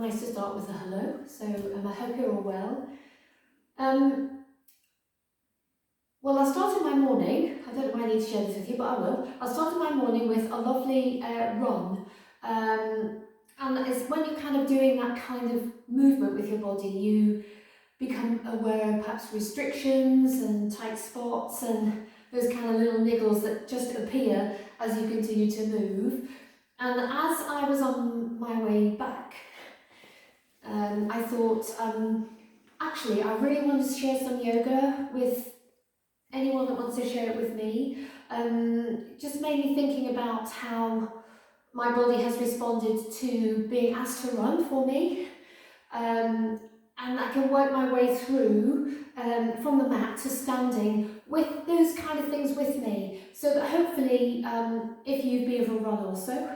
nice to start with a hello. So I hope you're all well. Um, well, I started my morning, I don't know why I need to share this with you, but I will. I started my morning with a lovely run. And it's when you're kind of doing that kind of movement with your body, you become aware of perhaps restrictions and tight spots and those kind of little niggles that just appear as you continue to move. And as I was on my way back, I thought, actually, I really wanted to share some yoga with anyone that wants to share it with me. Just made me thinking about how my body has responded to being asked to run for me. And I can work my way through from the mat to standing with those kind of things with me, so that hopefully if you'd be of a run also,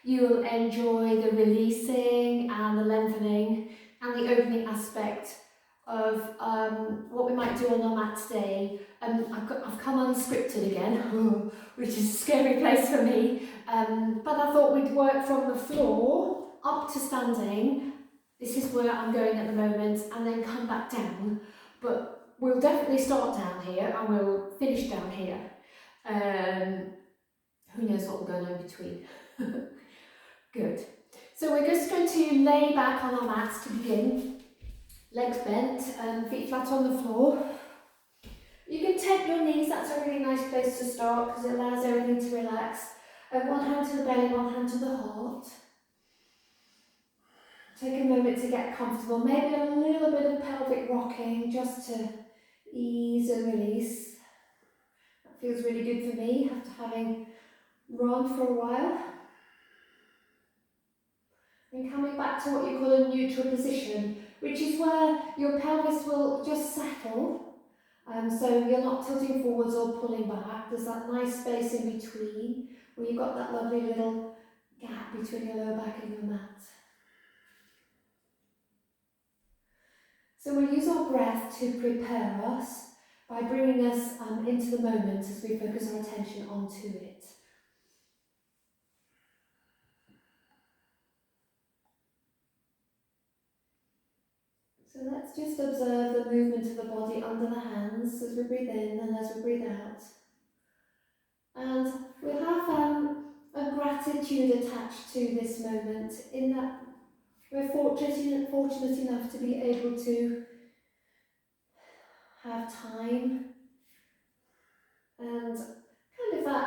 you'll enjoy the releasing and the lengthening and the opening aspect of what we might do on our mat today. I've come unscripted again, which is a scary place for me, but I thought we'd work from the floor up to standing. This is where I'm going at the moment, and then come back down, but we'll definitely start down here and we'll finish down here. Who knows what will go on in between. Good. So we're just going to lay back on our mats to begin. Legs bent, feet flat on the floor. You can take your knees, that's a really nice place to start because it allows everything to relax. One hand to the belly, one hand to the heart. Take a moment to get comfortable, maybe a little bit of pelvic rocking just to ease and release. That feels really good for me after having run for a while. And coming back to what you call a neutral position, which is where your pelvis will just settle. So you're not tilting forwards or pulling back. There's that nice space in between where you've got that lovely little gap between your lower back and your mat. So we'll use our breath to prepare us by bringing us into the moment as we focus our attention onto it. So let's just observe the movement of the body under the hands as we breathe in and as we breathe out. And we'll have a gratitude attached to this moment, in that we're fortunate enough to be able to have time and kind of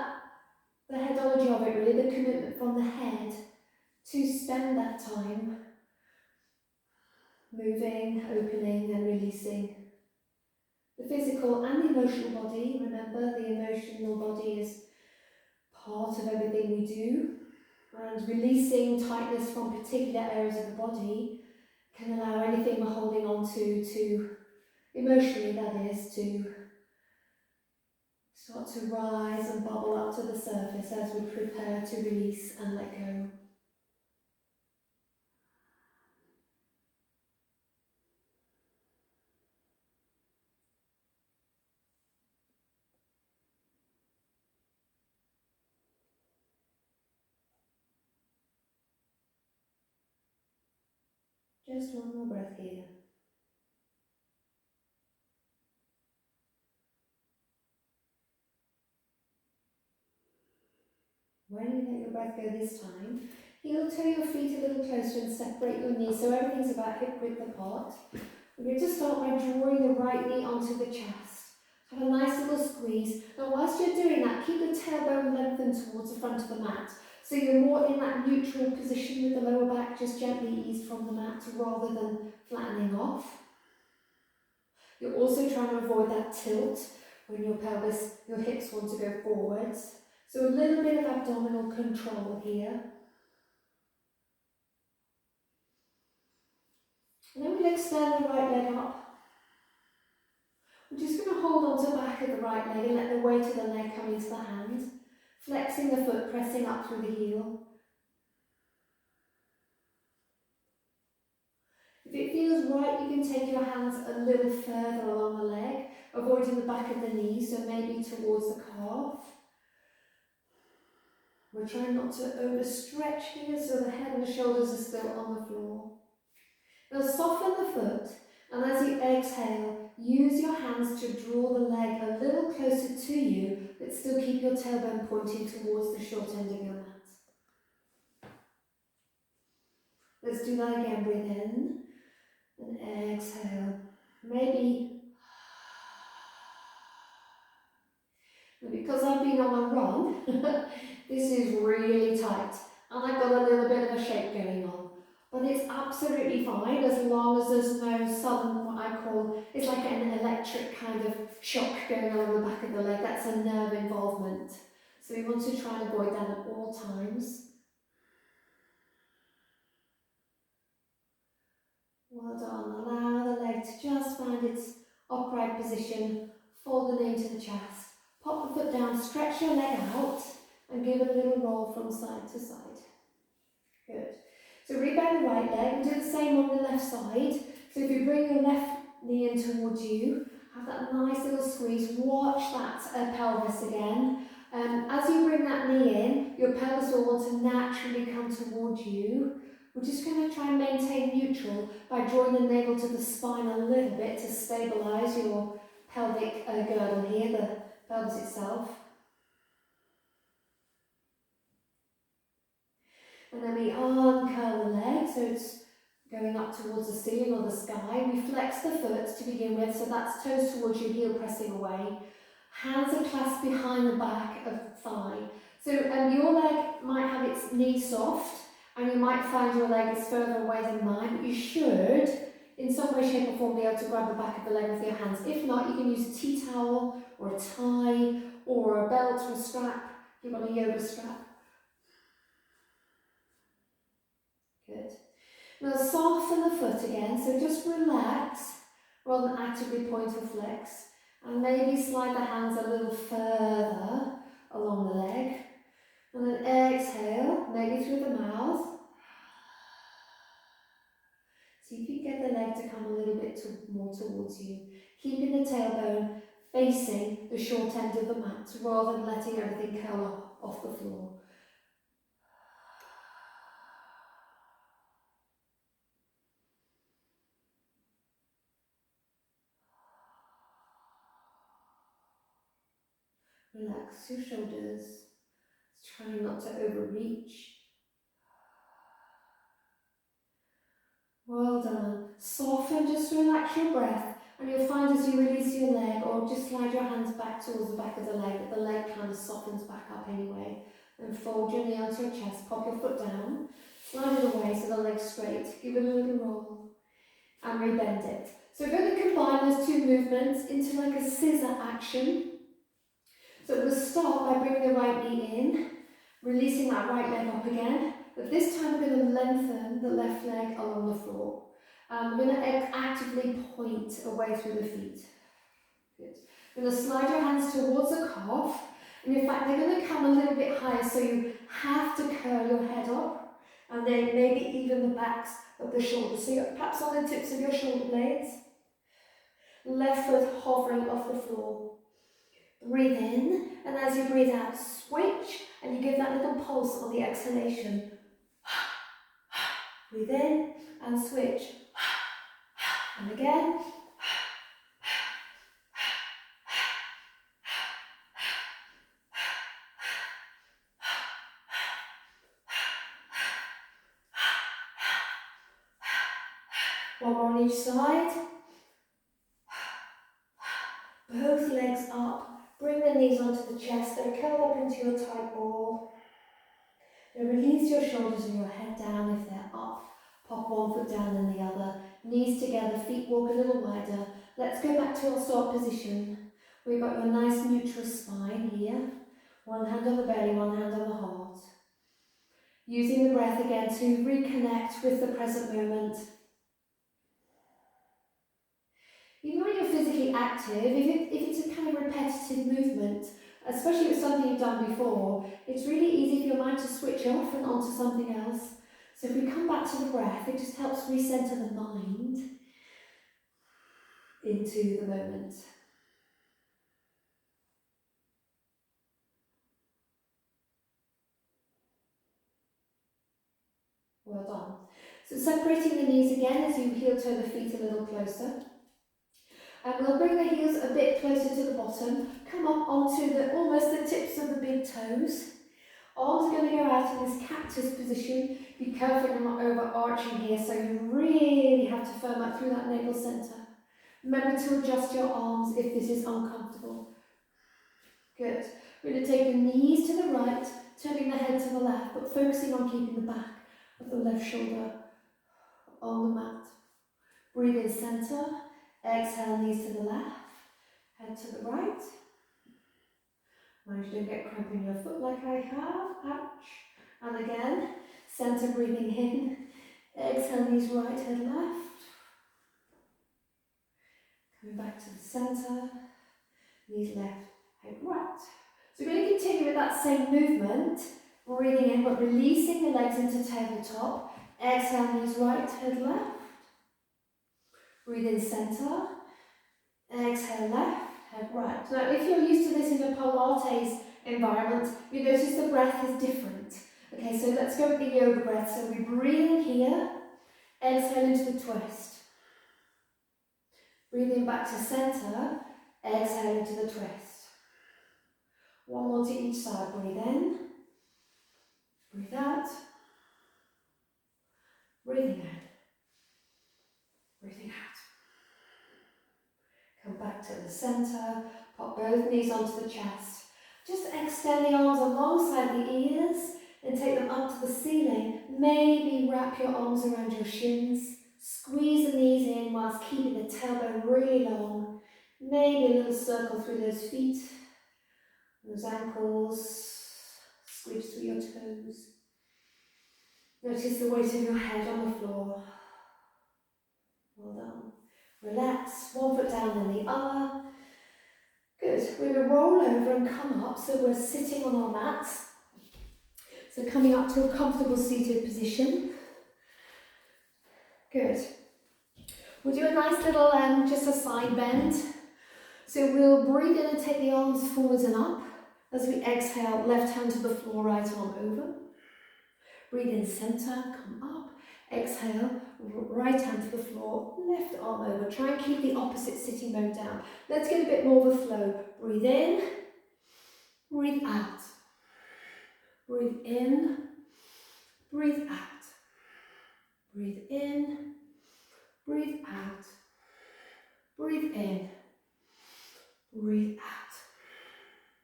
the headology of it really, the commitment from the head to spend that time moving, opening and releasing. The physical and the emotional body, remember the emotional body is part of everything we do, and releasing tightness from particular areas of the body can allow anything we're holding on to emotionally, that is, to start to rise and bubble up to the surface as we prepare to release and let go. Just one more breath here. When you let your breath go this time, heel toe your feet a little closer and separate your knees so everything's about hip width apart. We're going to start by drawing the right knee onto the chest. Have a nice little squeeze. Now whilst you're doing that, keep the tailbone lengthened towards the front of the mat. So you're more in that neutral position with the lower back just gently eased from the mat rather than flattening off. You're also trying to avoid that tilt when your pelvis, your hips want to go forwards. So a little bit of abdominal control here. And then we'll extend the right leg up. We're just going to hold on to the back of the right leg and let the weight of the leg come into the hand. Flexing the foot, pressing up through the heel. If it feels right, you can take your hands a little further along the leg, avoiding the back of the knee, so maybe towards the calf. We're trying not to overstretch here, so the head and the shoulders are still on the floor. Now soften the foot, and as you exhale, use your hands to draw the leg a little closer to you, but still keep your tailbone pointing towards the short end of your mat. Let's do that again. Breathe in and exhale. Maybe because I've been on a run, this is really tight, and I've got a little bit of a shake going on. But it's absolutely fine as long as there's no sudden, what I call, it's like an electric kind of shock going along the back of the leg. That's a nerve involvement. So we want to try and avoid that at all times. Well done. Allow the leg to just find its upright position. Fold the knee to the chest. Pop the foot down, stretch your leg out, and give it a little roll from side to side. Good. So rebend the right leg and do the same on the left side. So if you bring your left knee in towards you, have that nice little squeeze. Watch that pelvis again. As you bring that knee in, your pelvis will want to naturally come towards you. We're just going to try and maintain neutral by drawing the navel to the spine a little bit to stabilise your pelvic girdle here, the pelvis itself. And then we uncurl the leg, so it's going up towards the ceiling or the sky. We flex the foot to begin with, so that's toes towards your heel pressing away. Hands are clasped behind the back of the thigh. So your leg might have its knee soft, and you might find your leg is further away than mine, but you should, in some way, shape or form, be able to grab the back of the leg with your hands. If not, you can use a tea towel, or a tie, or a belt or a strap. You've got a yoga strap. Good. Now soften the foot again, so just relax rather than actively point or flex. And maybe slide the hands a little further along the leg. And then exhale, maybe through the mouth. See if you get the leg to come a little bit more towards you. Keeping the tailbone facing the short end of the mat rather than letting everything curl off the floor. Relax your shoulders. Try not to overreach. Well done. Soften, just relax your breath, and you'll find as you release your leg, or just slide your hands back towards the back of the leg, that the leg kind of softens back up anyway. Then fold your knee onto your chest, pop your foot down, slide it away so the leg's straight, give it a little roll, and rebend it. So we're going to combine those two movements into like a scissor action. So we'll start by bringing the right knee in, releasing that right leg up again, but this time we're going to lengthen the left leg along the floor. We're going to actively point away through the feet. Good. You're going to slide your hands towards the calf, and in fact they're going to come a little bit higher, so you have to curl your head up, and then maybe even the backs of the shoulders. So you're perhaps on the tips of your shoulder blades. Left foot hovering off the floor. Breathe in, and as you breathe out, switch, and you give that little pulse on the exhalation. Breathe in and switch. And again. One more on each side. Both legs up. Bring the knees onto the chest. They're curled up into your tight ball. Then release your shoulders and your head down if they're up. Pop one foot down and the other. Knees together, feet walk a little wider. Let's go back to our start position. We've got your nice neutral spine here. One hand on the belly, one hand on the heart. Using the breath again to reconnect with the present moment. Even when you're physically active, if it's a kind of repetitive movement, especially if it's something you've done before, it's really easy for your mind to switch off and onto something else. So if we come back to the breath, it just helps recenter the mind into the moment. Well done. So separating the knees again as you heel toe the feet a little closer. And we'll bring the heels a bit closer to the bottom, come up onto almost the tips of the big toes. Arms are going to go out in this cactus position. Be careful you're not overarching here, so you really have to firm up through that navel centre. Remember to adjust your arms if this is uncomfortable. Good. We're going to take the knees to the right, turning the head to the left, but focusing on keeping the back of the left shoulder on the mat. Breathe in centre. Exhale, knees to the left, head to the right. Mind you don't get cramp in your foot like I have, ouch. And again, centre breathing in, exhale, knees right, head left. Coming back to the centre, knees left, head right. So we're going to continue with that same movement, breathing in but releasing the legs into tabletop. Exhale, knees right, head left. Breathe in centre. Exhale, left, head right. Now, if you're used to this in a Pilates environment, you notice the breath is different. Okay, so let's go with the yoga breath. So we breathe in here, exhale into the twist. Breathe in back to centre, exhale into the twist. One more to each side. Breathe in, breathe out, breathing in, breathing out. Come back to the centre, pop both knees onto the chest. Just extend the arms alongside the ears and take them up to the ceiling. Maybe wrap your arms around your shins. Squeeze the knees in whilst keeping the tailbone really long. Maybe a little circle through those feet, those ankles. Squeeze through your toes. Notice the weight of your head on the floor. Well done. Relax, one foot down and the other. Good. We're going to roll over and come up, so we're sitting on our mats. So coming up to a comfortable seated position. Good. We'll do a nice little, just a side bend. So we'll breathe in and take the arms forwards and up. As we exhale, left hand to the floor, right arm over. Breathe in centre, come up. Exhale, right hand to the floor, left arm over. Try and keep the opposite sitting bone down. Let's get a bit more of a flow. Breathe in, breathe out. Breathe in, breathe out. Breathe in, breathe out. Breathe in, breathe out.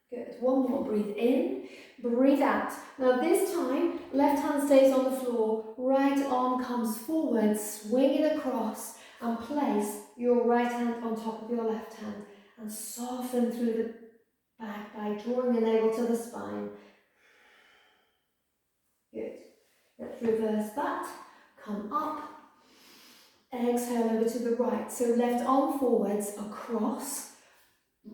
Good. One more. Breathe in, breathe out. Now this time, left hand stays on the floor, right arm comes forward, swing it across and place your right hand on top of your left hand and soften through the back by drawing the navel to the spine. Good. Let's reverse that. Come up. Exhale over to the right. So left arm forwards, across.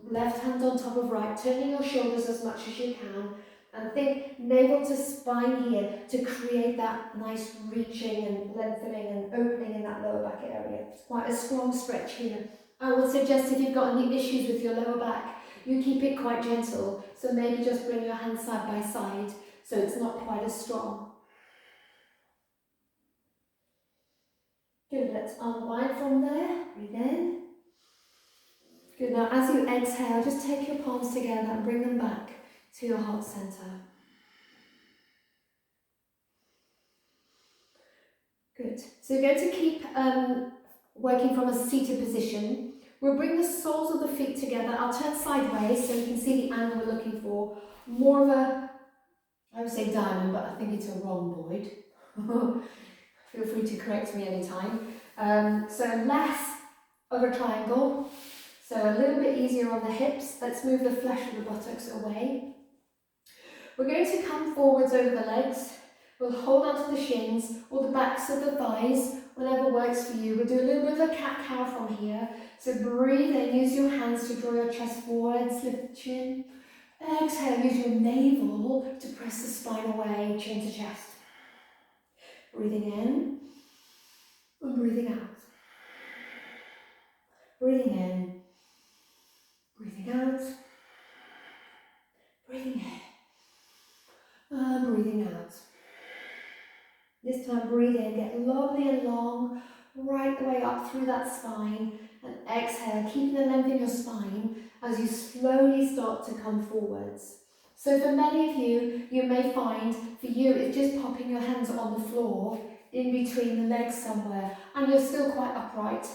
Left hand on top of right, turning your shoulders as much as you can, and think navel to spine here to create that nice reaching and lengthening and opening in that lower back area. It's quite a strong stretch here. I would suggest if you've got any issues with your lower back, you keep it quite gentle. So maybe just bring your hands side by side so it's not quite as strong. Good, let's unwind from there. Breathe in. Good, now as you exhale, just take your palms together and bring them back to your heart centre. Good. So we're going to keep working from a seated position. We'll bring the soles of the feet together. I'll turn sideways so you can see the angle we're looking for. More of a, I would say diamond, but I think it's a rhomboid. Feel free to correct me anytime. So less of a triangle. So a little bit easier on the hips. Let's move the flesh of the buttocks away. We're going to come forwards over the legs. We'll hold onto the shins or the backs of the thighs, whatever works for you. We'll do a little bit of a cat-cow from here. So breathe in, use your hands to draw your chest forwards, lift the chin. Exhale, use your navel to press the spine away, chin to chest. Breathing in and breathing out. Breathing in, breathing out, breathing in, and breathing out. This time breathe in, get lovely and long, right the way up through that spine, and exhale, keeping the length in your spine as you slowly start to come forwards. So for many of you, you may find, for you, it's just popping your hands on the floor in between the legs somewhere, and you're still quite upright.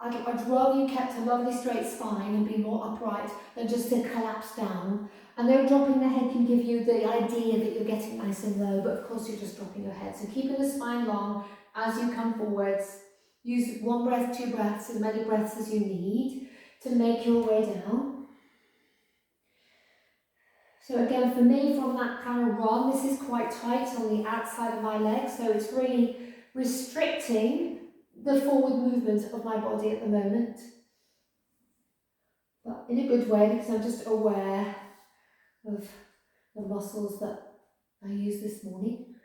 I'd rather you kept a lovely straight spine and be more upright than just to collapse down. I know dropping the head can give you the idea that you're getting nice and low, but of course you're just dropping your head. So keeping the spine long as you come forwards. Use 1 breath, 2 breaths, as many breaths as you need to make your way down. So again, for me, from that kind of run, this is quite tight on the outside of my legs, so it's really restricting the forward movement of my body at the moment. But in a good way, because I'm just aware of the muscles that I used this morning.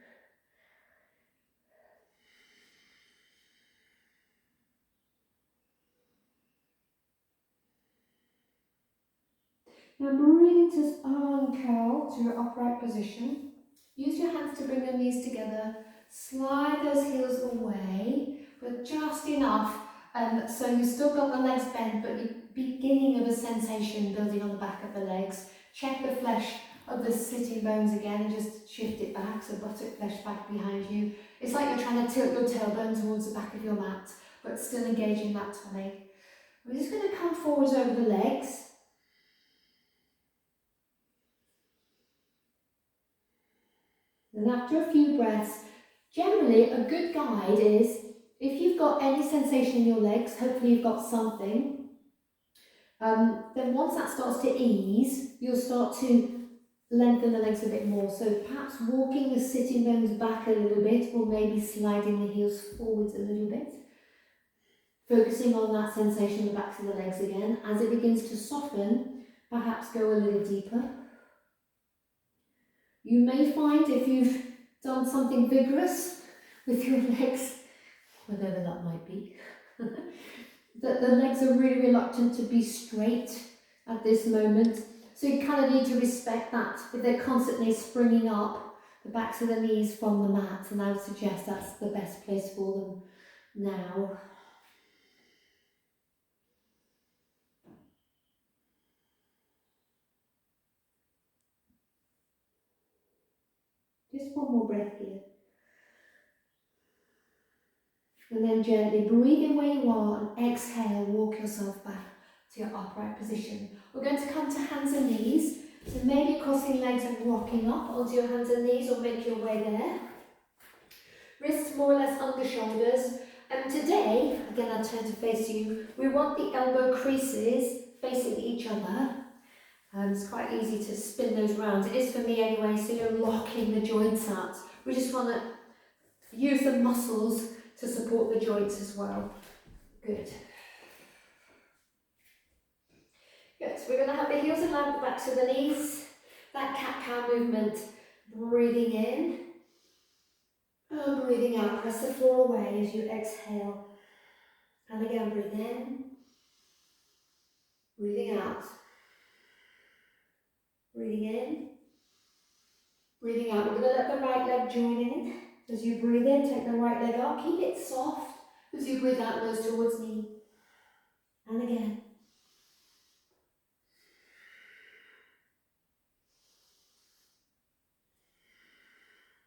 Now breathe into uncurl to your upright position. Use your hands to bring your knees together. Slide those heels away, but just enough so you've still got the legs bent, but you're beginning of a sensation building on the back of the legs. Check the flesh of the sitting bones again and just shift it back, so buttock flesh back behind you. It's like you're trying to tilt your tailbone towards the back of your mat, but still engaging that tummy. We're just going to come forwards over the legs. And after a few breaths, generally a good guide is, if you've got any sensation in your legs, hopefully you've got something, then once that starts to ease, you'll start to lengthen the legs a bit more. So perhaps walking the sitting bones back a little bit, or maybe sliding the heels forwards a little bit. Focusing on that sensation in the backs of the legs again. As it begins to soften, perhaps go a little deeper. You may find, if you've done something vigorous with your legs, whatever that might be, that the legs are really reluctant to be straight at this moment. So you kind of need to respect that. If they're constantly springing up the backs of the knees from the mat, and I would suggest that's the best place for them now. Just one more breath here. And then gently breathe in where you are and exhale, walk yourself back to your upright position. We're going to come to hands and knees. So maybe crossing legs and rocking up onto your hands and knees, or make your way there. Wrists more or less under shoulders. And today, again I'll turn to face you, we want the elbow creases facing each other. It's quite easy to spin those round. It is for me anyway, so you're locking the joints out. We just want to use the muscles to support the joints as well. Good. Good, so we're going to have the heels in line with the backs of the knees. That cat-cow movement. Breathing in. And breathing out. Press the floor away as you exhale. And again, breathe in. Breathing out. Breathing in. Breathing out. We're going to let the right leg join in. As you breathe in, take the right leg up. Keep it soft. As you breathe out, nose towards knee. And again.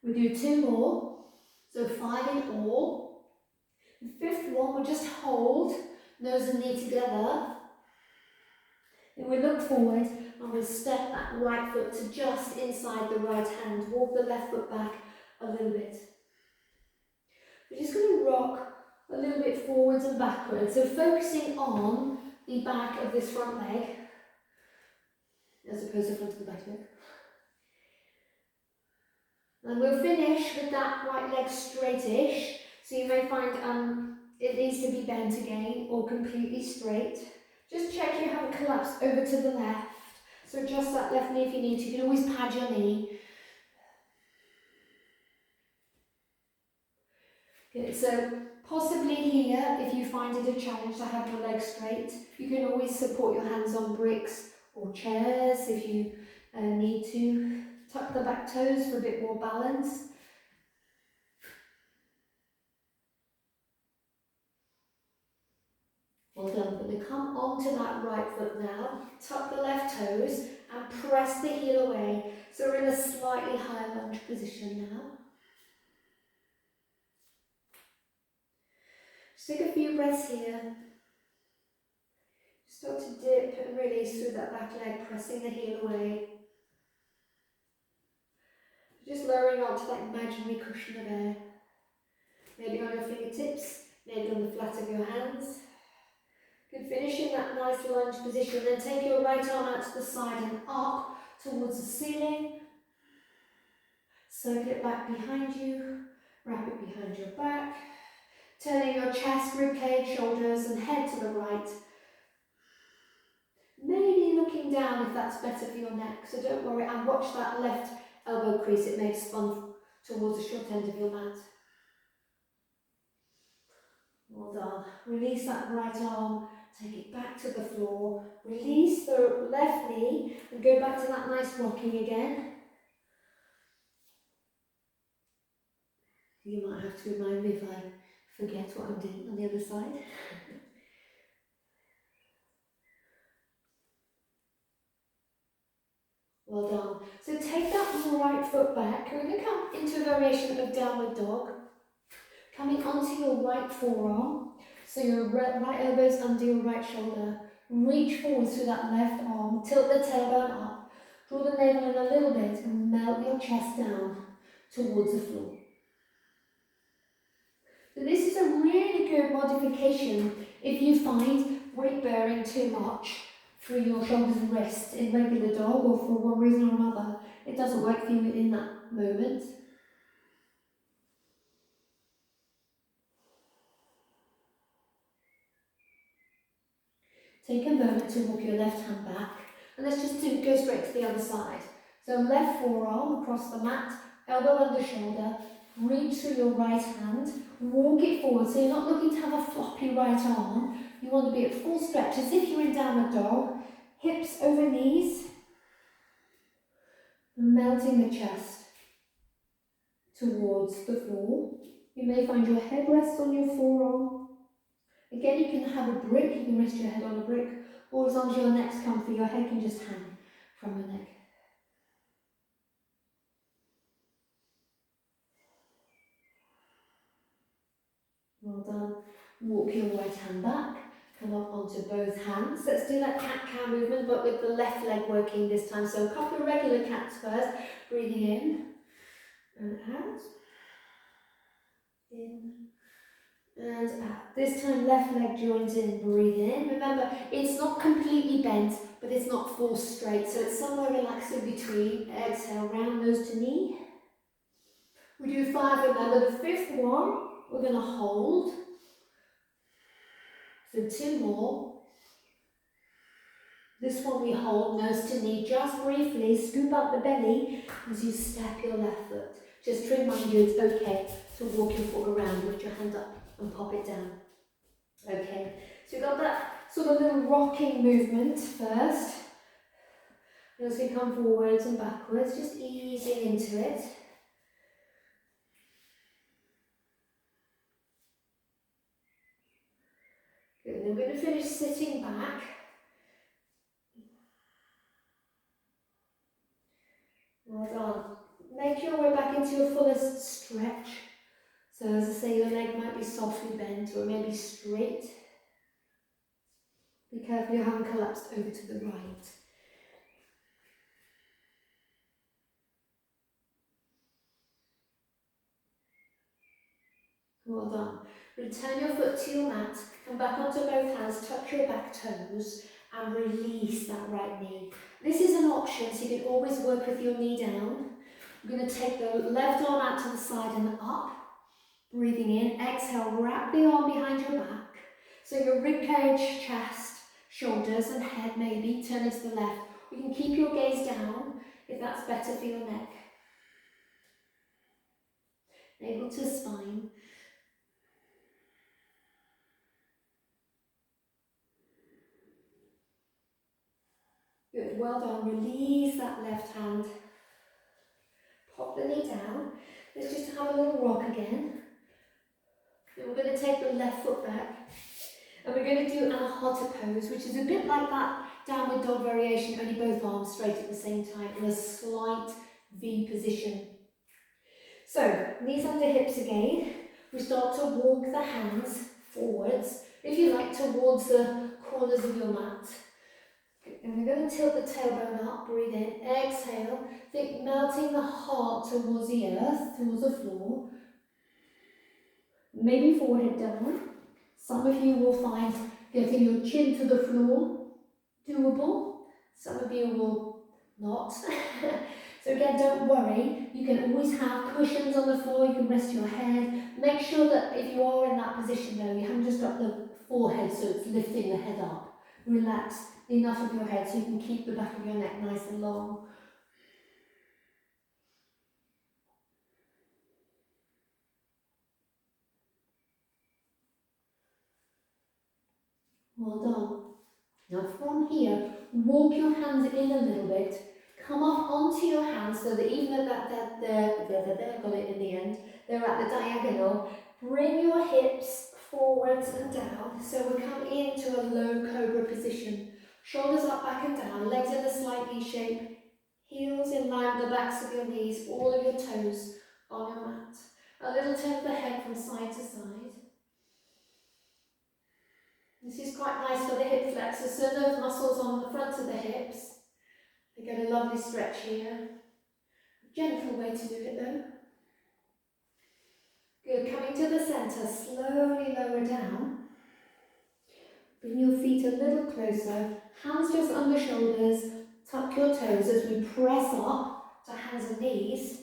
We do 2 more. So 5 in all. The 5th one, we'll just hold nose and knee together. Then we look forward and we'll step that right foot to just inside the right hand. Walk the left foot back a little bit. We're just going to rock a little bit forwards and backwards. So focusing on the back of this front leg as opposed to front of the back leg. And we'll finish with that right leg straightish. So you may find it needs to be bent again or completely straight. Just check you haven't collapsed over to the left. So adjust that left knee if you need to. You can always pad your knee. Good, so possibly here, if you find it a challenge to have your legs straight, you can always support your hands on bricks or chairs if you need to. Tuck the back toes for a bit more balance. Well done. We're going to come onto that right foot now, tuck the left toes and press the heel away. So we're in a slightly higher lunge position now. Just take a few breaths here. Start to dip and release through that back leg, pressing the heel away. Just lowering onto that imaginary cushion of air. Maybe on your fingertips, maybe on the flat of your hands. Good, finish in that nice lunge position, then take your right arm out to the side and up towards the ceiling. Circle it back behind you, wrap it behind your back. Turning your chest, ribcage, shoulders and head to the right. Maybe looking down if that's better for your neck, so don't worry, and watch that left elbow crease, it may spun towards the short end of your mat. Well done. Release that right arm, take it back to the floor, release the left knee and go back to that nice rocking again. You might have to remind me if I forget what I'm doing on the other side. Well done. So take that right foot back. We're going to come into a variation of downward dog. Coming onto your right forearm. So your right elbow's under your right shoulder. Reach forward through that left arm. Tilt the tailbone up. Draw the navel in a little bit and melt your chest down towards the floor. So this is a really good modification if you find weight bearing too much through your shoulders and wrists in regular dog or for one reason or another. It doesn't work for you in that moment. Take a moment to walk your left hand back and let's just go straight to the other side. So left forearm across the mat, elbow under shoulder, reach through your right hand, walk it forward so you're not looking to have a floppy right arm. You want to be at full stretch as if you're in downward dog, hips over knees, melting the chest towards the floor. You may find your head rests on your forearm. Again, you can have a brick, you can rest your head on a brick, or as long as your neck's comfy, your head can just hang from your neck. Well done. Walk your right hand back, come up onto both hands. Let's do that cat-cow movement, but with the left leg working this time. So a couple of regular cats first, breathing in and out. In and out. This time left leg joins in, breathe in. Remember, it's not completely bent, but it's not forced straight, so it's somewhere relaxed in between. Exhale, round nose to knee. We do 5, remember the 5th one, we're going to hold. So 2 more. This one we hold, nose to knee, just briefly, scoop up the belly as you step your left foot. Just to remind you it's okay to walk your foot around, lift your hand up and pop it down. Okay, so we've got that sort of little rocking movement first. As we come forwards and backwards, just easing into it. Good, and then we're going to finish sitting back. Well done. Make your way back into your fullest stretch. So as I say, your leg might be softly bent or maybe straight. Be careful you haven't collapsed over to the right. Well done. Return your foot to your mat, come back onto both hands, touch your back toes and release that right knee. This is an option, so you can always work with your knee down. I'm going to take the left arm out to the side and up. Breathing in, exhale, wrap the arm behind your back. So your ribcage, chest, shoulders and head maybe, turn it to the left. You can keep your gaze down if that's better for your neck. Able to spine. Good, well done. Release that left hand. Pop the knee down. Let's just have a little rock again. Then we're going to take the left foot back. And we're going to do Anahata pose, which is a bit like that downward dog variation, only both arms straight at the same time in a slight V position. So, knees under hips again. We start to walk the hands forwards, if you like, towards the corners of your mat. And we're going to tilt the tailbone up, breathe in, exhale, think melting the heart towards the earth, towards the floor. Maybe forehead down. Some of you will find getting your chin to the floor doable. Some of you will not. So again, don't worry. You can always have cushions on the floor. You can rest your head. Make sure that if you are in that position though, you haven't just got the forehead so it's lifting the head up. Relax enough of your head so you can keep the back of your neck nice and long. Well done. Now from here, walk your hands in a little bit. Come up onto your hands so that even though got it in the end, they're at the diagonal. Bring your hips forwards and down. So we come into a low cobra position. Shoulders up, back and down, legs in a slight V shape. Heels in line with the backs of your knees, all of your toes on your mat. A little turn of the head from side to side. This is quite nice for the hip flexors, so those muscles on the front of the hips, they get a lovely stretch here. Gentle way to do it though. Good, coming to the centre, slowly lower down. Bring your feet a little closer, hands just under shoulders, tuck your toes as we press up to hands and knees,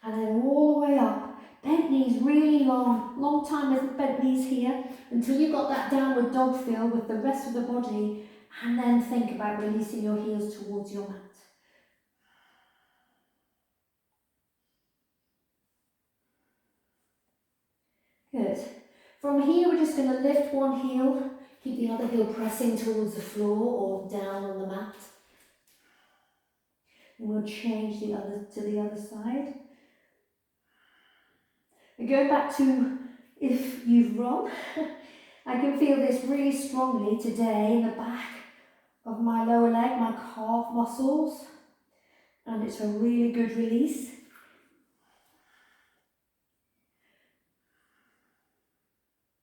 and then all the way up. Bent knees really long, long time with bent knees here, until you've got that downward dog feel with the rest of the body, and then think about releasing your heels towards your mat. Good. From here, we're just going to lift one heel, keep the other heel pressing towards the floor or down on the mat. And we'll change the other to the other side. And go back to if you've run. I can feel this really strongly today in the back of my lower leg, my calf muscles. And it's a really good release.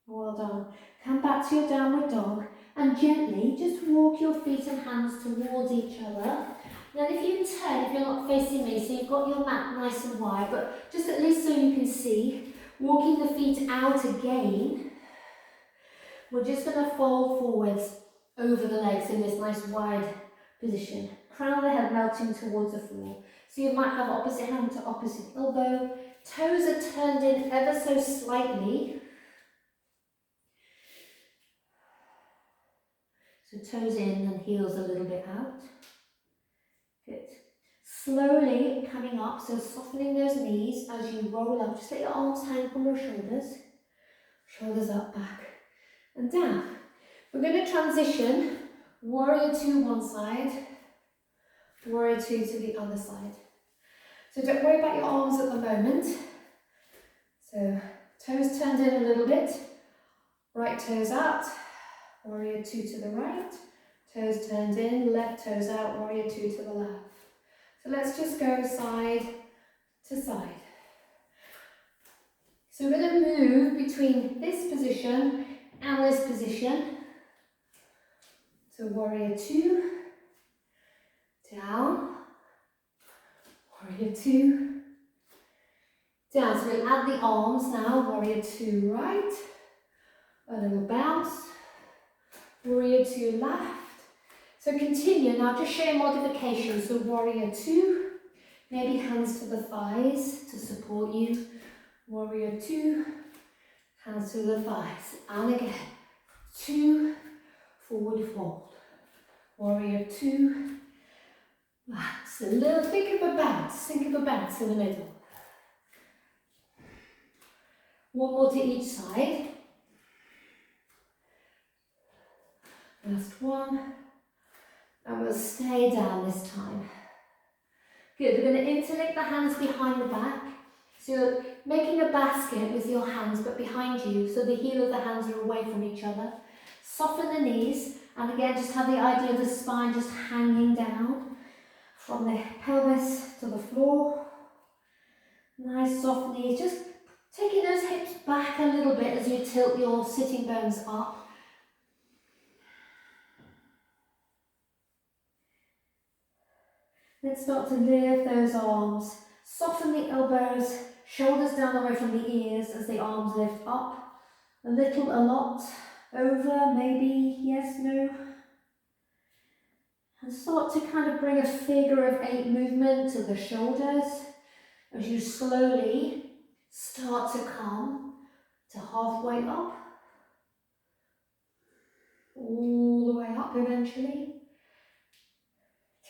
Well done. Come back to your downward dog and gently just walk your feet and hands towards each other. Then if you turn, if you're not facing me, so you've got your mat nice and wide, but just at least so you can see, walking the feet out again, we're just going to fold forwards over the legs in this nice wide position. Crown of the head melting towards the floor. So you might have opposite hand to opposite elbow. Toes are turned in ever so slightly. So toes in and heels a little bit out. Good. Slowly coming up, so softening those knees as you roll up. Just let your arms hang from your shoulders. Shoulders up, back and down. We're going to transition warrior two one side, warrior two to the other side. So don't worry about your arms at the moment. So toes turned in a little bit, right toes out, warrior two to the right, toes turned in, left toes out, warrior two to the left. So let's just go side to side. So we're going to move between this position and this position. So warrior two, down, warrior two, down. So we'll add the arms now, warrior two right, a little bounce, warrior two left. So continue, now just show modifications. So warrior two, maybe hands to the thighs to support you. Warrior two, hands to the thighs. And again, two, forward fold. Warrior two, relax. A little, think of a bounce in the middle. One more to each side. Last one. And we'll stay down this time. Good, we're going to interlink the hands behind the back. So you're making a basket with your hands but behind you, so the heel of the hands are away from each other. Soften the knees, and again just have the idea of the spine just hanging down from the pelvis to the floor. Nice soft knees, just taking those hips back a little bit as you tilt your sitting bones up. Then start to lift those arms. Soften the elbows, shoulders down away from the ears as the arms lift up. A little, a lot, over, maybe, yes, no. And start to kind of bring a figure of 8 movement to the shoulders as you slowly start to come to halfway up. All the way up eventually.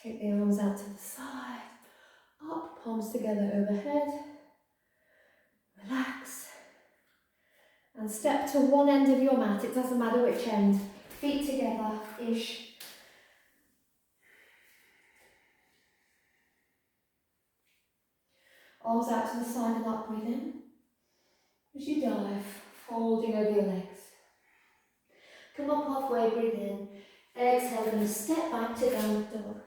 Take the arms out to the side. Up, palms together overhead. Relax. And step to one end of your mat. It doesn't matter which end. Feet together-ish. Arms out to the side and up, breathe in. As you dive, folding over your legs. Come up halfway, breathe in. Exhale and step back to downward dog.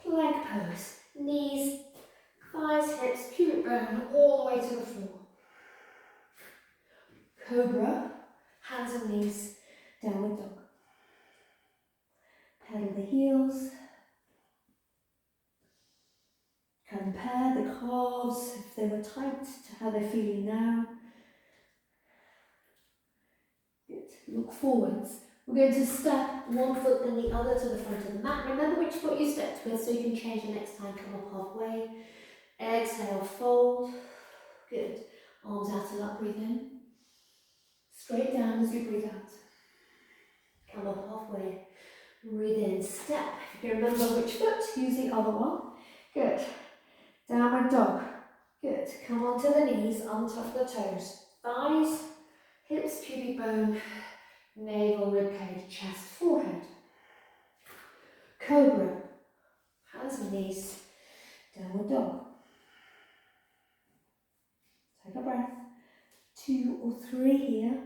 Plank pose. Knees, thighs, hips, pubic bone, all the way to the floor. Cobra, hands and knees, downward dog. Pedal the heels. Compare the calves, if they were tight, to how they're feeling now. Good. Look forwards. We're going to step one foot and the other to the front of the mat. Remember which foot you stepped with so you can change the next time. Come up halfway. Exhale, fold. Good. Arms out and up, breathe in. Straight down as you breathe out. Come up halfway. Breathe in, step. If you can remember which foot, use the other one. Good. Downward dog. Good. Come onto the knees, untuck the toes. Thighs, hips, pubic bone, navel, ribcage, chest, forehead. Cobra. Hands and knees. Downward dog. Take a breath. 2 or 3 here.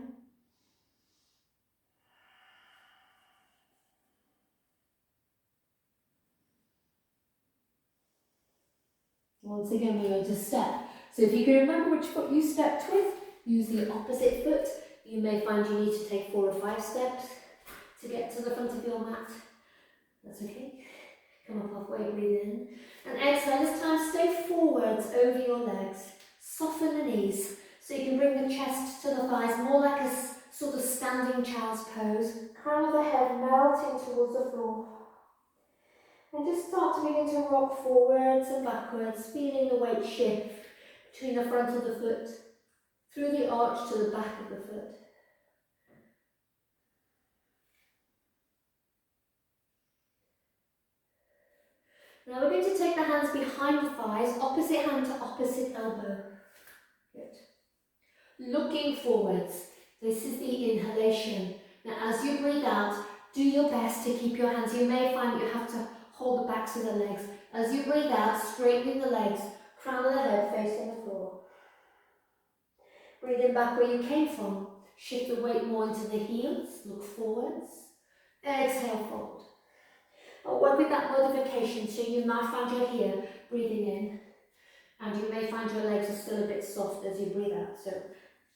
Once again, we're going to step. So if you can remember which foot you stepped with, use the opposite foot. You may find you need to take 4 or 5 steps to get to the front of your mat. That's okay. Come up halfway, breathe in. And exhale, this time stay forwards over your legs. Soften the knees so you can bring the chest to the thighs, more like a sort of standing child's pose. Crown of the head melting towards the floor. And just start to begin to rock forwards and backwards, feeling the weight shift between the front of the foot, through the arch to the back of the foot. Now we're going to take the hands behind the thighs, opposite hand to opposite elbow. Good. Looking forwards. This is the inhalation. Now as you breathe out, do your best to keep your hands. You may find you have to hold the backs of the legs. As you breathe out, straightening the legs, crown of the head facing the floor. Breathing back where you came from. Shift the weight more into the heels, look forwards. Exhale, fold. I'll work with that modification, so you might find you're here, breathing in. And you may find your legs are still a bit soft as you breathe out, so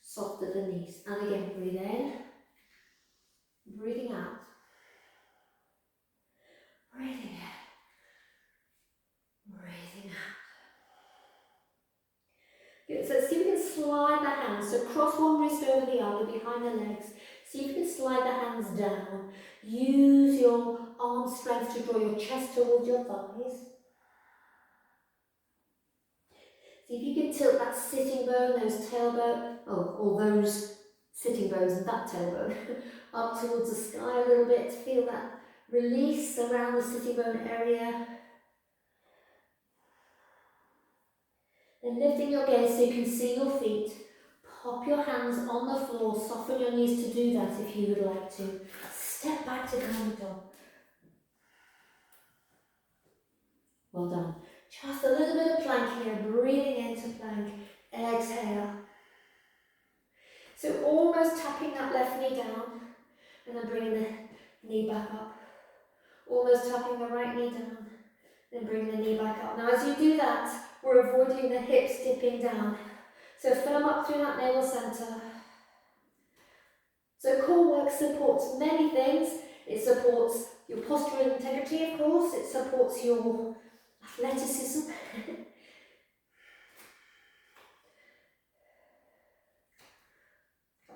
softer the knees. And again, breathe in, breathing out. Breathing in, breathing out. Good, so see if you can slide the hands. So cross one wrist over the other behind the legs. See if you can slide the hands down. Use your arm strength to draw your chest towards your thighs. See if you can tilt that sitting bone, those tailbone, or those sitting bones and that tailbone up towards the sky a little bit. Feel that release around the sitting bone area. Then lifting your gaze so you can see your feet. Pop your hands on the floor, soften your knees to do that if you would like to. Step back to downward dog. Well done. Just a little bit of plank here, breathing into plank. Exhale. So almost tapping that left knee down. And then bringing the knee back up. Almost tucking the right knee down. Then bring the knee back up. Now as you do that, we're avoiding the hips dipping down. So firm up through that navel centre. So core work supports many things. It supports your postural integrity, of course. It supports your athleticism.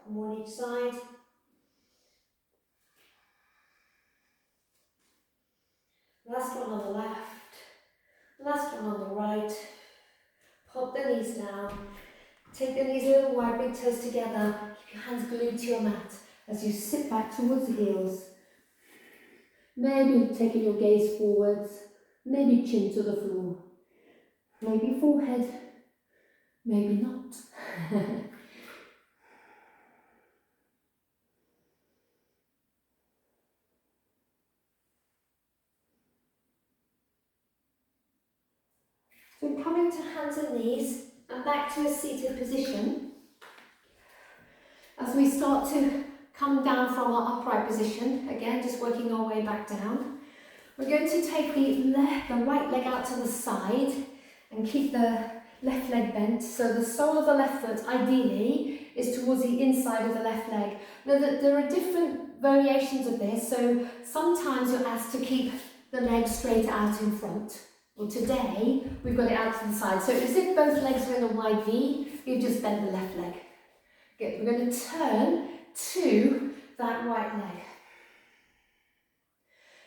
More on each side. Last one on the left. Last one on the right. Pop the knees down. Take the knees a little wide, big toes together. Keep your hands glued to your mat as you sit back towards the heels. Maybe taking your gaze forwards. Maybe chin to the floor. Maybe forehead. Maybe not. So coming to hands and knees and back to a seated position. As we start to come down from our upright position, again just working our way back down, we're going to take the right leg out to the side and keep the left leg bent. So the sole of the left foot ideally is towards the inside of the left leg. Now there are different variations of this, so sometimes you're asked to keep the leg straight out in front. Well, today we've got it out to the side. So as if both legs are in a wide V, you've just bent the left leg. Good. We're going to turn to that right leg.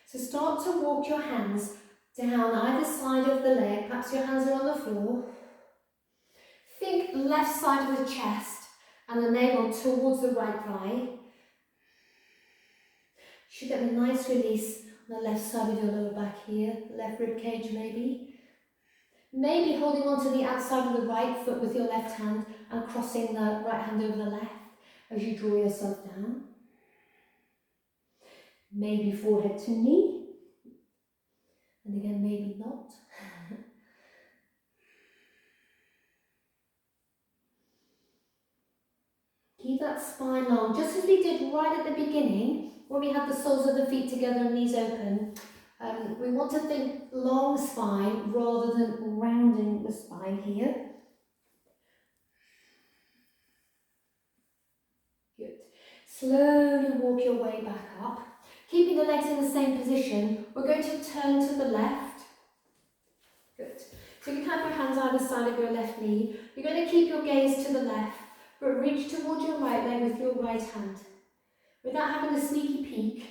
So start to walk your hands down either side of the leg. Perhaps your hands are on the floor. Think left side of the chest and the navel towards the right thigh. Should get a nice release on the left side of your lower back here, left rib cage maybe. Maybe holding on to the outside of the right foot with your left hand and crossing the right hand over the left as you draw yourself down. Maybe forehead to knee. And again, maybe not. Keep that spine long, just as we did right at the beginning, when we had the soles of the feet together and knees open. We want to think long spine rather than rounding the spine here. Good. Slowly walk your way back up. Keeping the legs in the same position, we're going to turn to the left. Good. So you can have your hands either side of your left knee. You're going to keep your gaze to the left, but reach towards your right leg with your right hand. Without having a sneaky peek,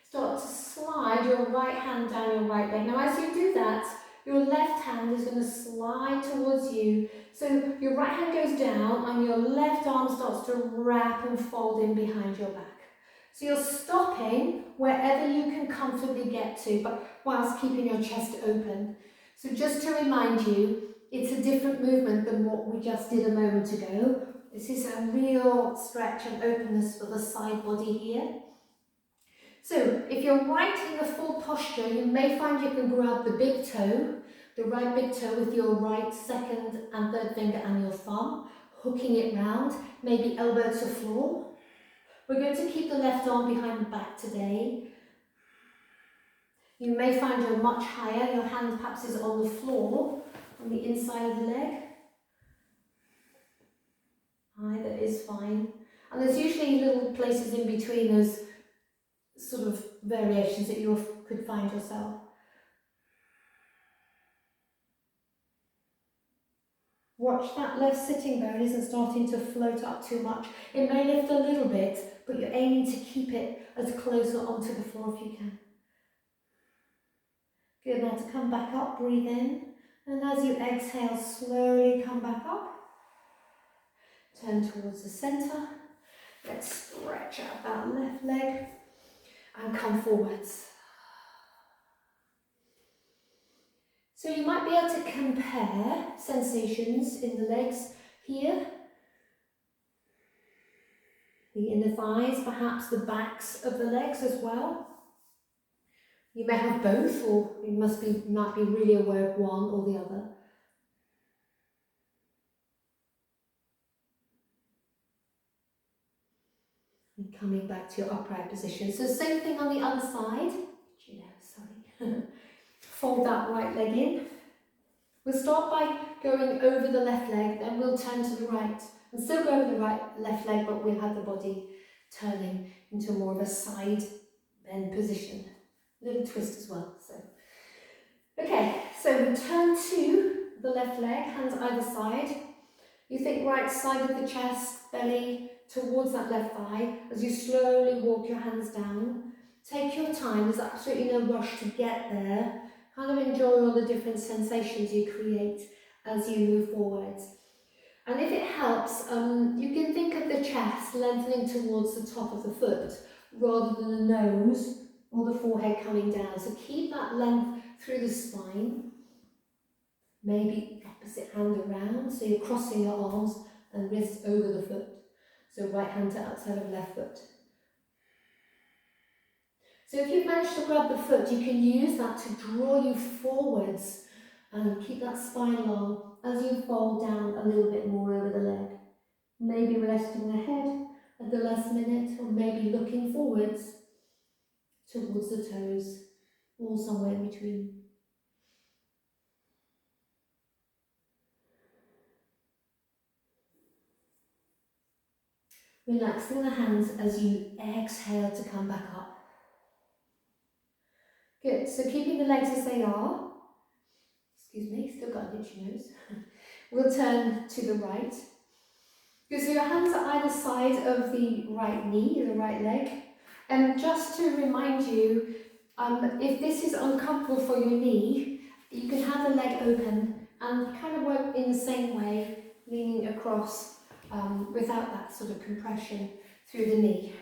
start to slide your right hand down your right leg. Now as you do that, your left hand is going to slide towards you. So your right hand goes down and your left arm starts to wrap and fold in behind your back. So you're stopping wherever you can comfortably get to, but whilst keeping your chest open. So just to remind you, it's a different movement than what we just did a moment ago. This is a real stretch and openness for the side body here. So if you're right in the full posture, you may find you can grab the big toe, the right big toe with your right second and third finger and your thumb, hooking it round, maybe elbow to floor. We're going to keep the left arm behind the back today. You may find you're much higher, your hand perhaps is on the floor, on the inside of the leg. Either is fine. And there's usually little places in between those sort of variations that you could find yourself. Watch that left sitting bone isn't starting to float up too much. It may lift a little bit, but you're aiming to keep it as close onto the floor if you can. Good, now to come back up, breathe in. And as you exhale, slowly come back up. Turn towards the centre. Let's stretch out that left leg and come forwards. So you might be able to compare sensations in the legs here. The inner thighs, perhaps the backs of the legs as well. You may have both, or you might be really aware of one or the other. And coming back to your upright position. So same thing on the other side. Sorry. Fold that right leg in. We'll start by going over the left leg, then we'll turn to the right. And still go over the left leg, but we'll have the body turning into more of a side bend position. A little twist as well. Okay, so we turn to the left leg, hands either side. You think right side of the chest, belly towards that left thigh as you slowly walk your hands down. Take your time, there's absolutely no rush to get there. Kind of enjoy all the different sensations you create as you move forwards. And if it helps, you can think of the chest lengthening towards the top of the foot rather than the nose or the forehead coming down. So keep that length through the spine. Maybe opposite hand around, so you're crossing your arms and wrists over the foot. So right hand to outside of left foot. So if you've managed to grab the foot, you can use that to draw you forwards and keep that spine long as you fold down a little bit more over the leg. Maybe resting the head at the last minute, or maybe looking forwards towards the toes, or somewhere in between. Relaxing the hands as you exhale to come back up. Good, so keeping the legs as they are. Excuse me, still got an itchy nose. We'll turn to the right. Good, so your hands are either side of the right knee, the right leg. And just to remind you, if this is uncomfortable for your knee, you can have the leg open and kind of work in the same way, leaning across without that sort of compression through the knee.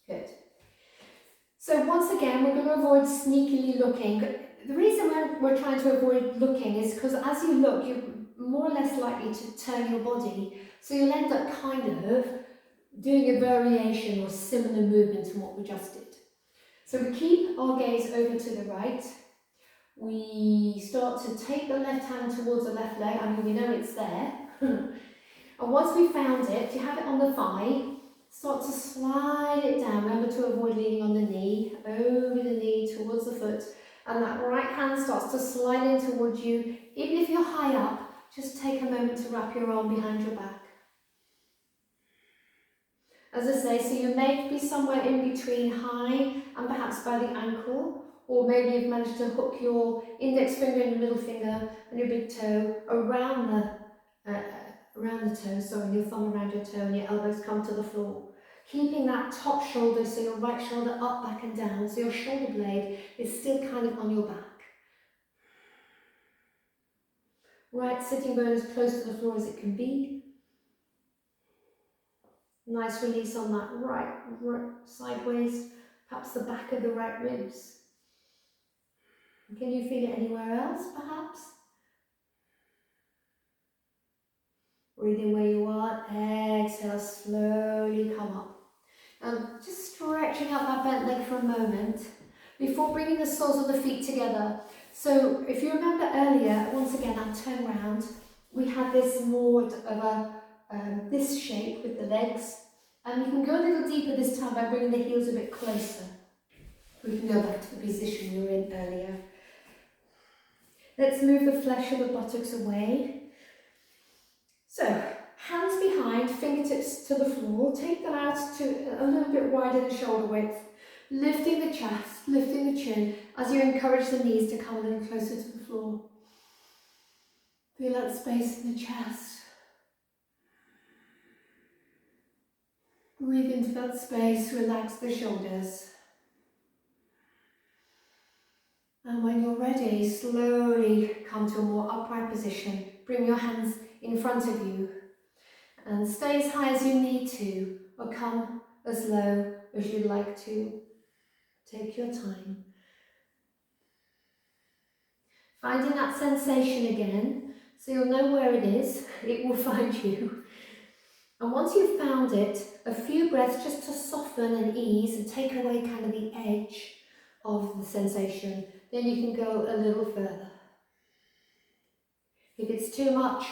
Good. So once again, we're going to avoid sneakily looking. The reason we're trying to avoid looking is because as you look, you're more or less likely to turn your body. So you'll end up kind of doing a variation or similar movement to what we just did. So we keep our gaze over to the right. We start to take the left hand towards the left leg. I mean, we know it's there. And once we've found it, if you have it on the thigh, start to slide it down. Remember to avoid leaning on the knee, over the knee towards the foot. And that right hand starts to slide in towards you. Even if you're high up, just take a moment to wrap your arm behind your back. As I say, so you may be somewhere in between high and perhaps by the ankle, or maybe you've managed to hook your index finger and your middle finger and your big toe around the toe, sorry, your thumb around your toe and your elbows come to the floor. Keeping that top shoulder, so your right shoulder up, back and down, so your shoulder blade is still kind of on your back. Right sitting bone as close to the floor as it can be. Nice release on that right sideways, perhaps the back of the right ribs. Can you feel it anywhere else, perhaps? Breathing where you are, exhale, slowly come up. Just stretching out that bent leg for a moment before bringing the soles of the feet together. So if you remember earlier, once again, I'll turn round. We had this more of a this shape with the legs. And you can go a little deeper this time by bringing the heels a bit closer. We can go back to the position we were in earlier. Let's move the flesh of the buttocks away. So, hands behind, fingertips to the floor. Take them out to a little bit wider than shoulder width. Lifting the chest, lifting the chin as you encourage the knees to come a little closer to the floor. Feel that space in the chest. Breathe into that space, relax the shoulders. And when you're ready, slowly come to a more upright position. Bring your hands in front of you and stay as high as you need to, or come as low as you'd like to. Take your time. Finding that sensation again, so you'll know where it is, it will find you. And once you've found it, a few breaths just to soften and ease and take away kind of the edge of the sensation. Then you can go a little further. If it's too much,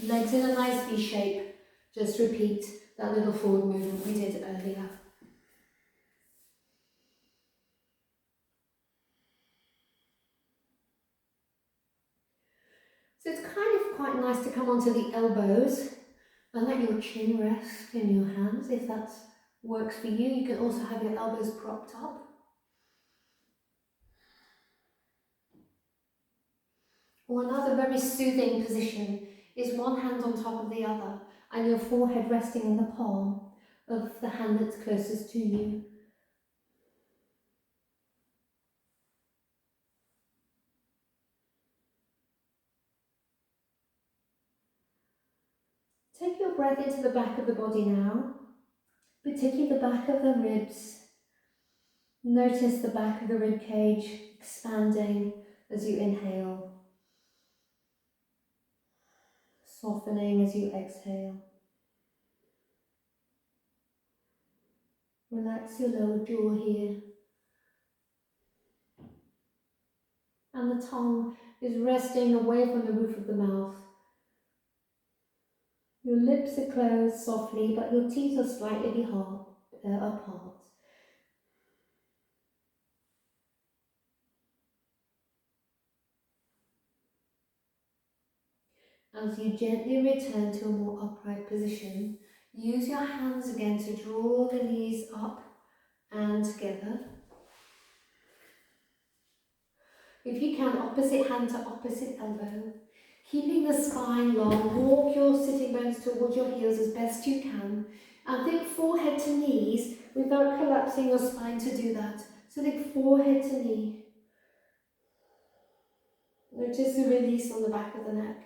legs in a nice V shape, just repeat that little forward movement we did earlier. So it's kind of quite nice to come onto the elbows and let your chin rest in your hands if that works for you. You can also have your elbows propped up. Or another very soothing position is one hand on top of the other and your forehead resting in the palm of the hand that's closest to you. Take your breath into the back of the body now, particularly the back of the ribs. Notice the back of the rib cage expanding as you inhale, softening as you exhale. Relax your lower jaw here. And the tongue is resting away from the roof of the mouth. Your lips are closed softly, but your teeth are slightly apart. As you gently return to a more upright position, use your hands again to draw the knees up and together. If you can, opposite hand to opposite elbow. Keeping the spine long, walk your sitting bones towards your heels as best you can. And think forehead to knees without collapsing your spine to do that. So think forehead to knee. Notice the release on the back of the neck.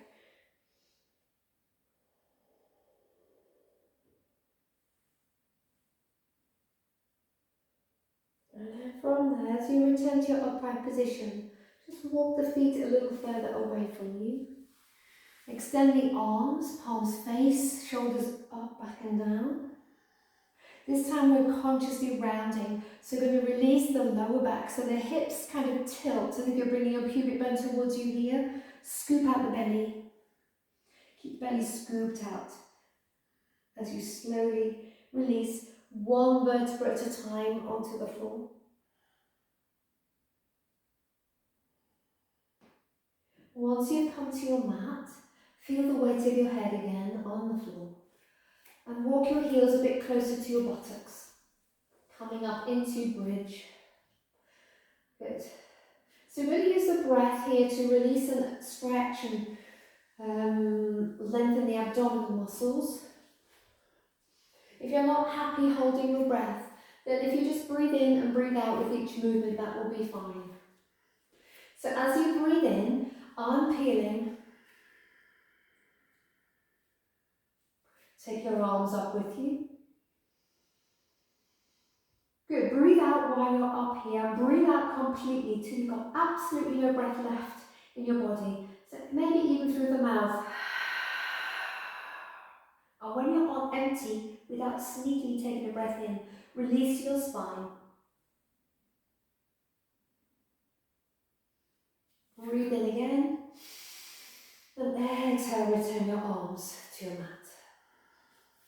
And then from there, as you return to your upright position, just walk the feet a little further away from you. Extend the arms, palms face, shoulders up, back and down. This time we're consciously rounding, so we're going to release the lower back, so the hips kind of tilt, as if you're bringing your pubic bone towards you here. Scoop out the belly. Keep the belly scooped out as you slowly release one vertebra at a time onto the floor. Once you've come to your mat, feel the weight of your head again on the floor. And walk your heels a bit closer to your buttocks. Coming up into bridge. Good. So really use the breath here to release and stretch and lengthen the abdominal muscles. If you're not happy holding your breath, then if you just breathe in and breathe out with each movement, that will be fine. So as you breathe in, arm peeling. Take your arms up with you. Good, breathe out while you're up here. Breathe out completely till you've got absolutely no breath left in your body. So maybe even through the mouth. Or when you're on empty, without sneakily taking a breath in, release your spine. Breathe in again. And exhale, return your arms to your mat.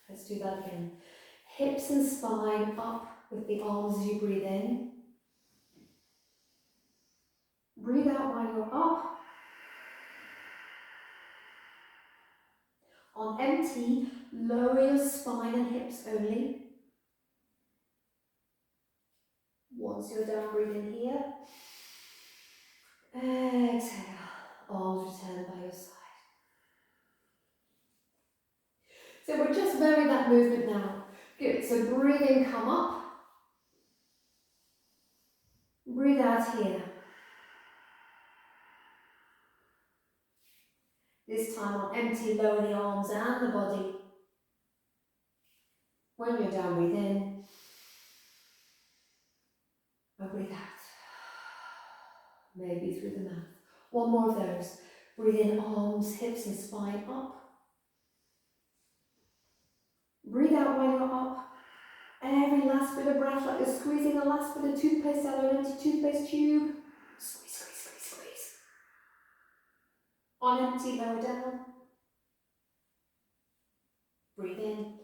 Let's do that again. Hips and spine up with the arms as you breathe in. Breathe out while you're up. On empty, lower your spine and hips only. Once you're down, breathe in here. Exhale, arms return by your side. So we're just varying that movement now. Good, so breathe in, come up. Breathe out here. This time on empty, lower the arms and the body. When you're down, breathe in. And breathe out. Maybe through the mouth. One more of those. Breathe in, arms, hips and spine up. Breathe out while you're up. Every last bit of breath, like you're squeezing the last bit of toothpaste out of an empty toothpaste tube. Squeeze, squeeze, squeeze, squeeze. On empty, lower down. Breathe in.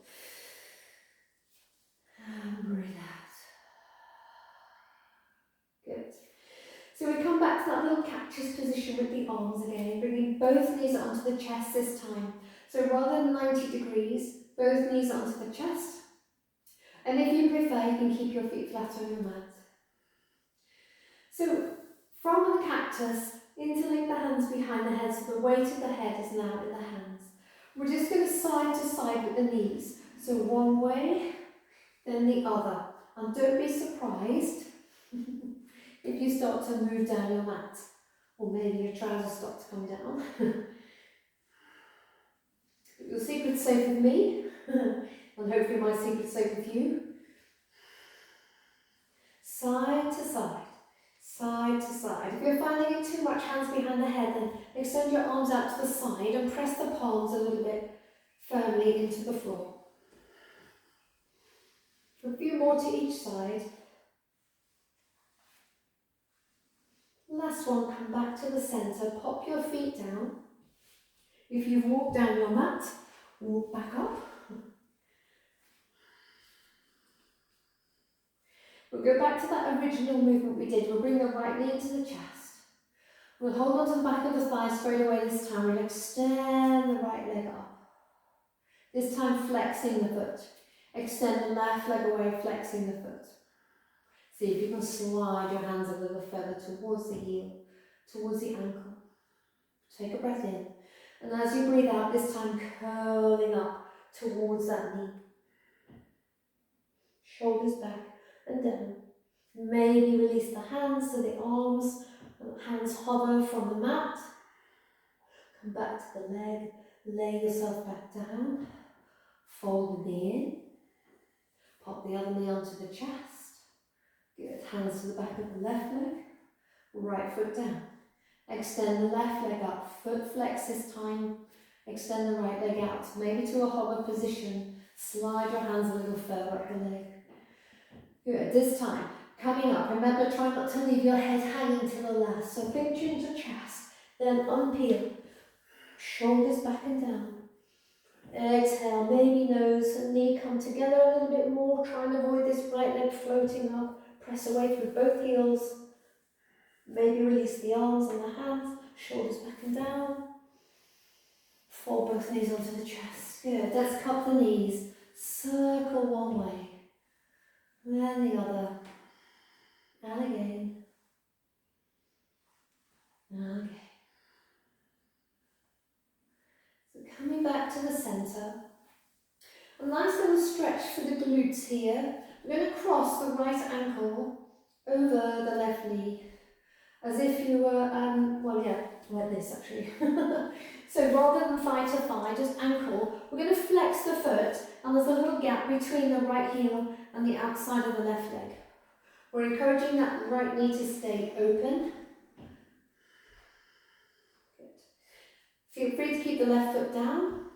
little cactus position with the arms again, bringing both knees onto the chest this time. So rather than 90 degrees, both knees onto the chest. And if you prefer, you can keep your feet flat on your mat. So from the cactus, interlink the hands behind the head so the weight of the head is now in the hands. We're just going side to side with the knees. So one way, then the other. And don't be surprised if you start to move down your mat, or maybe your trousers start to come down. Your secret's safe with me, and hopefully my secret's safe with you. Side to side, side to side. If you're finding it too much hands behind the head, then extend your arms out to the side and press the palms a little bit firmly into the floor. A few more to each side. Last one, come back to the centre, pop your feet down. If you've walked down your mat, walk back up. We'll go back to that original movement we did. We'll bring the right knee into the chest. We'll hold on to the back of the thigh straight away this time. We'll extend the right leg up. This time flexing the foot. Extend the left leg away, flexing the foot. See if you can slide your hands a little further towards the heel, towards the ankle. Take a breath in. And as you breathe out, this time curling up towards that knee. Shoulders back and down. Maybe release the hands so the hands hover from the mat. Come back to the leg, lay yourself back down. Fold the knee in. Pop the other knee onto the chest. Good, hands to the back of the left leg. Right foot down. Extend the left leg up, foot flex this time. Extend the right leg out, maybe to a hover position. Slide your hands a little further up the leg. Good, this time, coming up, remember try not to leave your head hanging to the left. So pinch into chest, then unpeel. Shoulders back and down. Exhale, maybe nose and knee come together a little bit more. Try and avoid this right leg floating up. Press away through both heels. Maybe release the arms and the hands, shoulders back and down. Fold both knees onto the chest. Good, let's cup the knees. Circle one way, then the other, and again, and again. So coming back to the centre. A nice little stretch for the glutes here. We're going to cross the right ankle over the left knee. As if you were, like this actually. So rather than thigh to thigh, just ankle, we're going to flex the foot and there's a little gap between the right heel and the outside of the left leg. We're encouraging that right knee to stay open. Good. Feel free to keep the left foot down.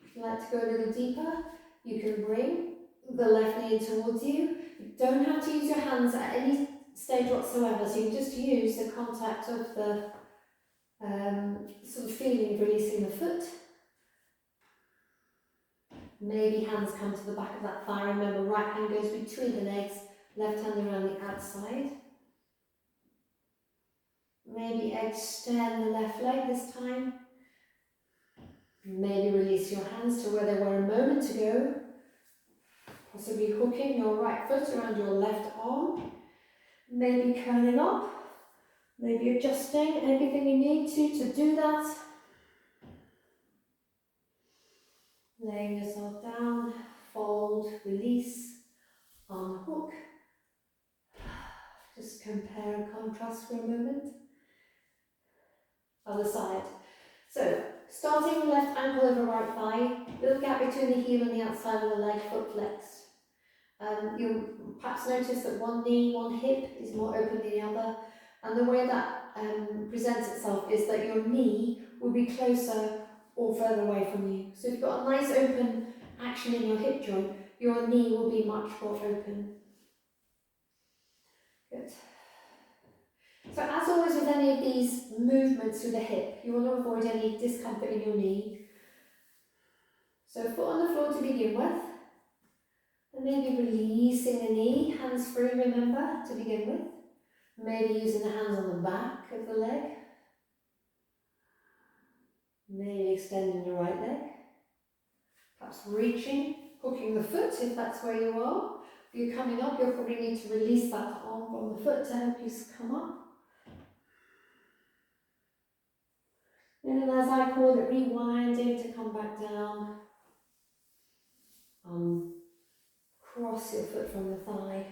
If you like to go a little deeper, you can bring the left knee in towards you. You don't have to use your hands at any stage whatsoever, so you can just use the contact of the sort of feeling of releasing the foot. Maybe hands come to the back of that thigh. Remember, right hand goes between the legs, left hand around the outside. Maybe extend the left leg this time. Maybe release your hands to where they were a moment ago. Possibly hooking your right foot around your left arm. Maybe curling up. Maybe adjusting everything you need to do that. Laying yourself down, fold, release, unhook. Just compare and contrast for a moment. Other side. So, starting left ankle over right thigh, little gap between the heel and the outside of the leg, foot flexed. You'll perhaps notice that one knee, one hip is more open than the other. And the way that presents itself is that your knee will be closer or further away from you. So if you've got a nice open action in your hip joint, your knee will be much more open. Good. So as always with any of these movements through the hip, you want to avoid any discomfort in your knee. So foot on the floor to begin with. And maybe releasing the knee, hands free, remember, to begin with. Maybe using the hands on the back of the leg. Maybe extending the right leg. Perhaps reaching, hooking the foot if that's where you are. If you're coming up, you'll probably need to release that arm from the foot to help you come up. And as I call it, rewinding to come back down. Cross your foot from the thigh.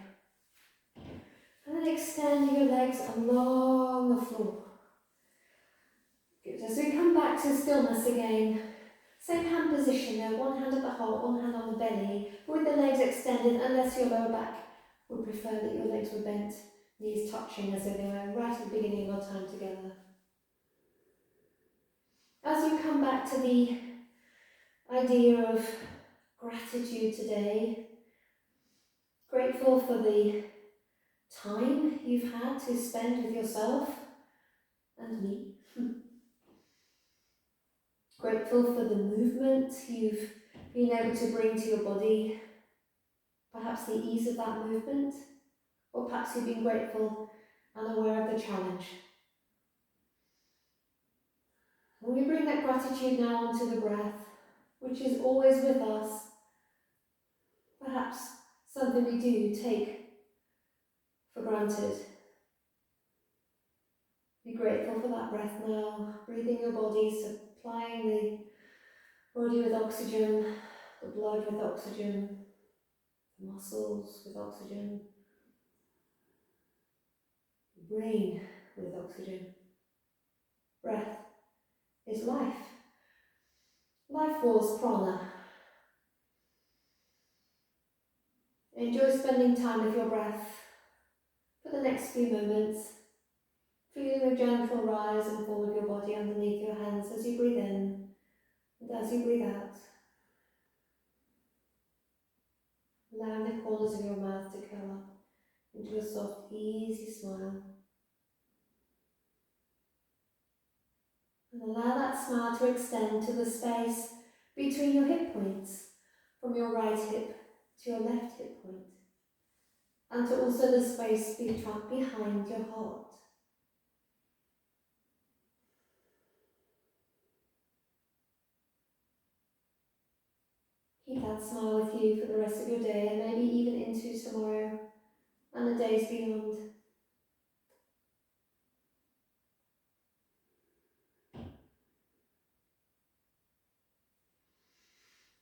And then extend your legs along the floor. Good. As we come back to stillness again, same hand position there, one hand at the heart, one hand on the belly, with the legs extended, unless your lower back would prefer that your legs were bent, knees touching as if they were right at the beginning of our time together. As you come back to the idea of gratitude today, grateful for the time you've had to spend with yourself and me. Grateful for the movement you've been able to bring to your body, perhaps the ease of that movement, or perhaps you've been grateful and aware of the challenge. And we bring that gratitude now onto the breath, which is always with us, perhaps something we do take for granted. Be grateful for that breath now, breathing your body, supplying the body with oxygen, the blood with oxygen, the muscles with oxygen, the brain with oxygen. Breath is life. Life force prana. Enjoy spending time with your breath for the next few moments, feeling the gentle rise and fall of your body underneath your hands as you breathe in and as you breathe out. Allowing the corners of your mouth to curl up into a soft, easy smile. And allow that smile to extend to the space between your hip points, from your right hip to your left hip point, and to also the space behind your heart. Keep that smile with you for the rest of your day and maybe even into tomorrow and the days beyond.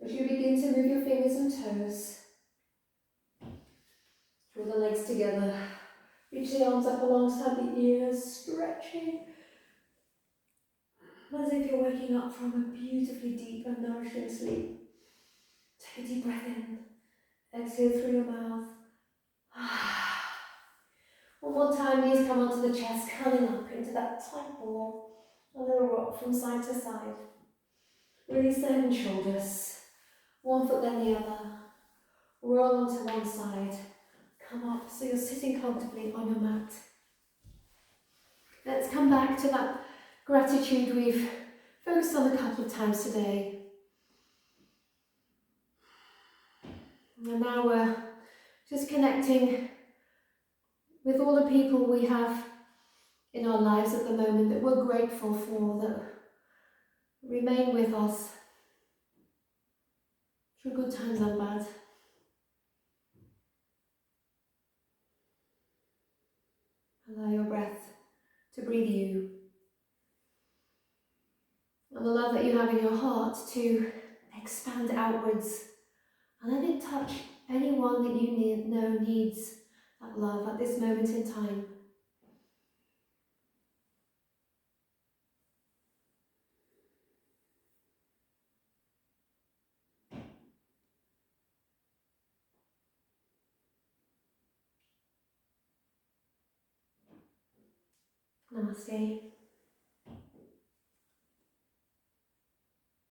As you begin to move your fingers and toes, draw the legs together, reach the arms up alongside the ears, stretching as if you're waking up from a beautifully deep and nourishing sleep. Take a deep breath in, exhale through your mouth. One more time, knees come onto the chest, curling up into that tight ball, a little rock from side to side. Release the head and shoulders, one foot then the other, roll onto one side, come up so you're sitting comfortably on your mat. Let's come back to that gratitude we've focused on a couple of times today. And now we're just connecting with all the people we have in our lives at the moment that we're grateful for, that remain with us through good times and bad. Allow your breath to breathe you, and the love that you have in your heart to expand outwards and let it touch anyone that you know needs that love at this moment in time. Namaste.